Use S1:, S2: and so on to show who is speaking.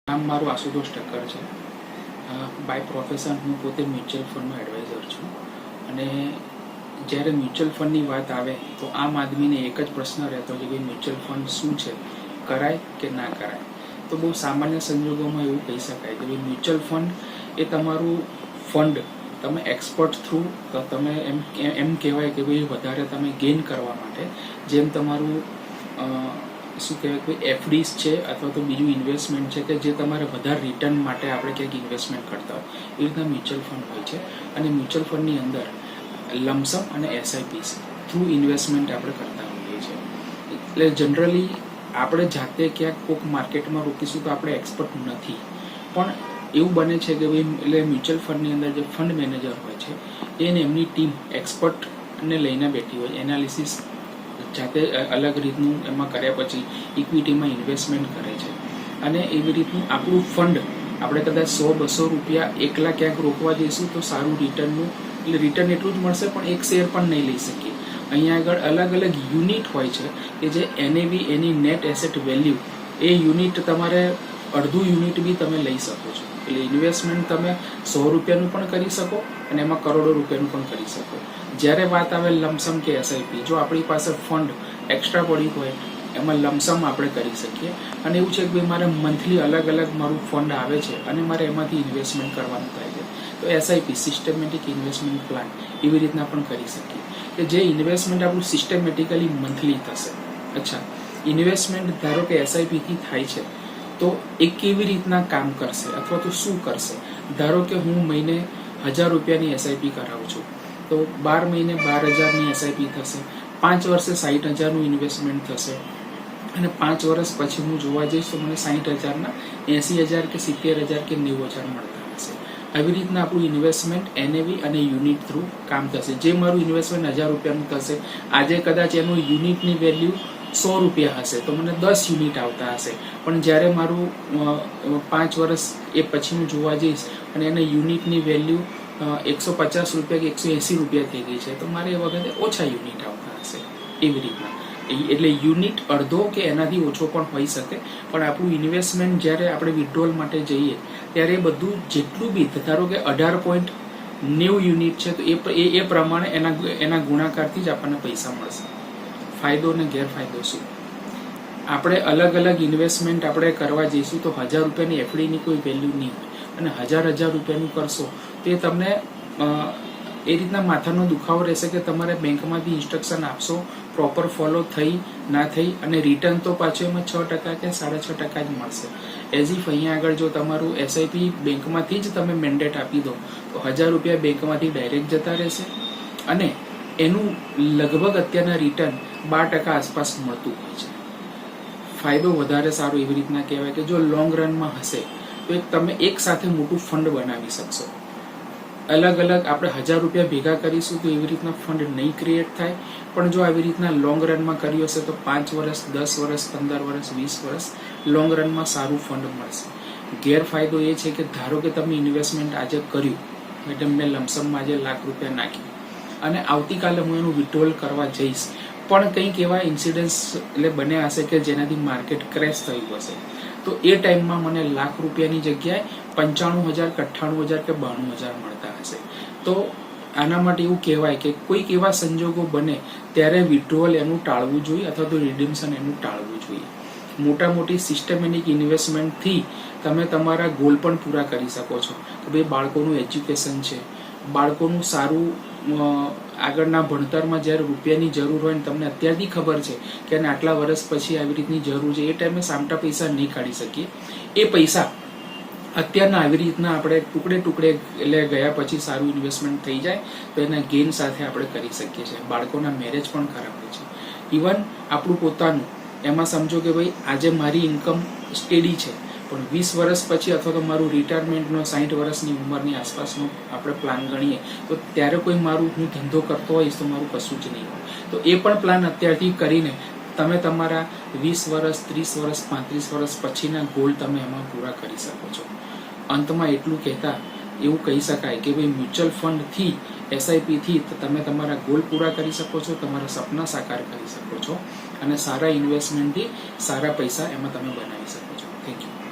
S1: નામ મારું આશુતોષ ઠક્કર છે. બાય પ્રોફેશન હું પોતે મ્યુચ્યુઅલ ફંડનો એડવાઇઝર છું. અને જ્યારે મ્યુચ્યુઅલ ફંડની વાત આવે તો આમ આદમીને એક જ પ્રશ્ન રહેતો છે કે મ્યુચ્યુઅલ ફંડ શું છે, કરાય કે ના કરાય. તો બહુ સામાન્ય સંજોગોમાં એવું કહી શકાય કે મ્યુચ્યુઅલ ફંડ એ તમારું ફંડ તમે એક્સપર્ટ થ્રુ તમે એમ કહેવાય કે ભાઈ વધારે તમે ગેઇન કરવા માટે જેમ તમારું શું કહેવાય કે એફડીસ છે અથવા તો બીજું ઇન્વેસ્ટમેન્ટ છે કે જે તમારે વધારે રિટર્ન માટે આપણે ક્યાંક ઇન્વેસ્ટમેન્ટ કરતા હોય એ રીતના મ્યુચ્યુઅલ ફંડ હોય છે. અને મ્યુચ્યુઅલ ફંડની અંદર લમસમ અને એસઆઈપીસ થ્રુ ઇન્વેસ્ટમેન્ટ આપણે કરતા હોઈએ છીએ. એટલે જનરલી આપણે જાતે ક્યાંક કોઈક માર્કેટમાં રોકીશું તો આપણે એક્સપર્ટ નથી, પણ એવું બને છે કે ભાઈ એટલે મ્યુચ્યુઅલ ફંડની અંદર જે ફંડ મેનેજર હોય છે એને એમની ટીમ એક્સપર્ટને લઈને બેઠી હોય, એનાલિસિસ જાતે અલગ રીતનું એમાં કર્યા પછી ઇક્વિટીમાં ઇન્વેસ્ટમેન્ટ કરે છે. અને એવી રીતનું આપણું ફંડ આપણે કદાચ 100-200 રૂપિયા એકલા ક્યાંક રોકવા જઈશું તો સારું રિટર્ન એટલું જ મળશે, પણ એક શેર પણ નહીં લઈ શકીએ. અહીંયા આગળ અલગ અલગ યુનિટ હોય છે કે જે એનએવી એની નેટ એસેટ વેલ્યુ એ યુનિટ તમારે અડધું યુનિટ બી તમે લઈ શકો છો. એટલે ઇન્વેસ્ટમેન્ટ તમે 100 રૂપિયાનું પણ કરી શકો અને એમાં કરોડો રૂપિયાનું પણ કરી શકો. જ્યારે વાત આવે લમસમ કે એસઆઈપી, જો આપણી પાસે ફંડ એક્સ્ટ્રા પડી હોય એમાં લમસમ આપણે કરી શકીએ. અને એવું છે કે ભાઈ મારે મંથલી અલગ અલગ મારું ફંડ આવે છે અને મારે એમાંથી ઇન્વેસ્ટમેન્ટ કરવાનું થાય છે તો એસઆઈપી સિસ્ટમેટિક ઇન્વેસ્ટમેન્ટ પ્લાન એવી રીતના પણ કરી શકીએ કે જે ઇન્વેસ્ટમેન્ટ આપણું સિસ્ટમેટિકલી મંથલી થશે. અચ્છા, ઇન્વેસ્ટમેન્ટ ધારો કે એસઆઈપીથી થાય છે તો એ કેવી રીતના કામ કરશે અથવા તો શું કરશે. ધારો કે હું મહિને 1000 રૂપિયાની એસઆઈપી કરાવું છું તો 12 મહિને 12,000ની એસઆઈપી થશે, 5 વર્ષે 60,000નું ઇન્વેસ્ટમેન્ટ થશે અને 5 વર્ષ પછી હું જોવા જઈશ તો મને 60,000ના 80,000 કે 70,000 કે 90,000 મળતા હશે. આવી રીતના આપણું ઇન્વેસ્ટમેન્ટ એનએવી અને યુનિટ થ્રુ કામ થશે. જે મારું ઇન્વેસ્ટમેન્ટ 1000 રૂપિયાનું થશે, આજે કદાચ એનું યુનિટની વેલ્યુ 100 રૂપિયા હશે તો મને 10 યુનિટ આવતા હશે, પણ જ્યારે મારું 5 વર્ષ એ પછી હું જોવા જઈશ અને એના યુનિટની વેલ્યુ 150 રૂપિયા કે 180 રૂપિયા થઈ ગઈ છે તો મારે એ વખતે ઓછા યુનિટ આવતા હશે. એવી રીતના એટલે યુનિટ અડધો કે એનાથી ઓછો પણ હોઈ શકે, પણ આપણું ઇન્વેસ્ટમેન્ટ જ્યારે આપણે વિથડ્રોલ માટે જઈએ ત્યારે બધું જેટલું બી ધારો કે 18.90 યુનિટ છે તો એ પ્રમાણે એના ગુણાકારથી જ આપણને પૈસા મળશે. ફાયદો અને ગેરફાયદો શું? આપણે અલગ અલગ ઇન્વેસ્ટમેન્ટ આપણે કરવા જઈશું તો 1000 રૂપિયાની એફડીની કોઈ વેલ્યુ નહીં હોય અને 1000 રૂપિયાનું કરશો તો એ તમને એ રીતના માથાનો દુખાવો રહેશે કે તમારે બેંકમાંથી ઇન્સ્ટ્રક્શન આપશો, પ્રોપર ફોલો થઈ ના થઈ અને રિટર્ન તો પાછું એમાં 6% કે 6.5% જ મળશે. એઝ ઇફ અહીંયા આગળ જો તમારું એસઆઈપી બેંકમાંથી જ તમે મેન્ડેટ આપી દો તો 1000 રૂપિયા બેંકમાંથી ડાયરેક્ટ જતા રહેશે અને એનું લગભગ અત્યારના રિટર્ન 12% આસપાસ મળતું હોય છે. ફાયદો વધારે સારો એવી રીતના કહેવાય કે જો લોંગ રનમાં હશે તો તમે એક સાથે મોટું ફંડ બનાવી શકશો. અલગ અલગ આપણે 1000 રૂપિયા ભેગા કરીશું તો એવી રીતના ફંડ નહીં ક્રિએટ થાય, પણ જો આવી રીતના લોંગ રનમાં કર્યું હશે તો 5 વર્ષ 10 વર્ષ 15 વર્ષ 20 વર્ષ લોંગ રનમાં સારું ફંડ મળશે. ગેરફાયદો એ છે કે ધારો કે તમે ઇન્વેસ્ટમેન્ટ આજે કર્યું એટલે મેં લમસમમાં આજે લાખ રૂપિયા નાખ્યું અને આવતીકાલે હું એનું વિથડ્રોલ કરવા જઈશ પણ કંઈક એવા ઇન્સિડન્ટ્સ એટલે બન્યા હશે કે જેનાથી માર્કેટ ક્રેશ થયું હશે તો એ ટાઈમમાં મને લાખ રૂપિયાની જગ્યાએ 95,000 કે 98,000 કે 92,000 મળતા હશે. તો આના માટે એવું કહેવાય કે કોઈક એવા સંજોગો બને ત્યારે વિથડ્રોલ એનું ટાળવું જોઈએ અથવા તો રિડીમ્શન એનું ટાળવું જોઈએ. મોટી સિસ્ટમેટિક ઇન્વેસ્ટમેન્ટથી તમે તમારા ગોલ પણ પૂરા કરી શકો છો કે ભાઈ બાળકોનું એજ્યુકેશન છે, બાળકોનું સારું આગળના ભણતરમાં જ્યારે રૂપિયાની જરૂર હોય ને તમને અત્યારથી ખબર છે કે એને આટલા વર્ષ પછી આવી રીતની જરૂર છે, એ ટાઈમે સામટા પૈસા નહીં કાઢી શકીએ. એ પૈસા અત્યારના આવી રીતના આપણે ટુકડે એટલે ગયા પછી સારું ઇન્વેસ્ટમેન્ટ થઈ જાય તો એના ગેઇન સાથે આપણે કરી શકીએ છીએ. બાળકોના મેરેજ પણ કરાવે છે. ઇવન આપણું પોતાનું એમાં સમજો કે ભાઈ આજે મારી ઇન્કમ સ્ટેડી છે પણ 20 વર્ષ પછી અથવા તો મારું રિટાયરમેન્ટનો 60 વર્ષની ઉંમરની આસપાસનો આપણે પ્લાન ગણીએ તો ત્યારે કોઈ મારું હું ધંધો કરતો હોઈશ તો મારું કશું જ નહીં હોય. તો એ પણ પ્લાન અત્યારથી કરીને તમે તમારા 20 વર્ષ 30 વર્ષ 35 વર્ષ પછીના ગોલ તમે એમાં પૂરા કરી શકો છો. અંતમાં એટલું કહેતા એવું કહી શકાય કે ભાઈ મ્યુચ્યુઅલ ફંડથી એસઆઈપીથી તમે તમારા ગોલ પૂરા કરી શકો છો, તમારા સપના સાકાર કરી શકો છો અને સારા ઇન્વેસ્ટમેન્ટથી સારા પૈસા એમાં તમે બનાવી શકો છો. Thank you.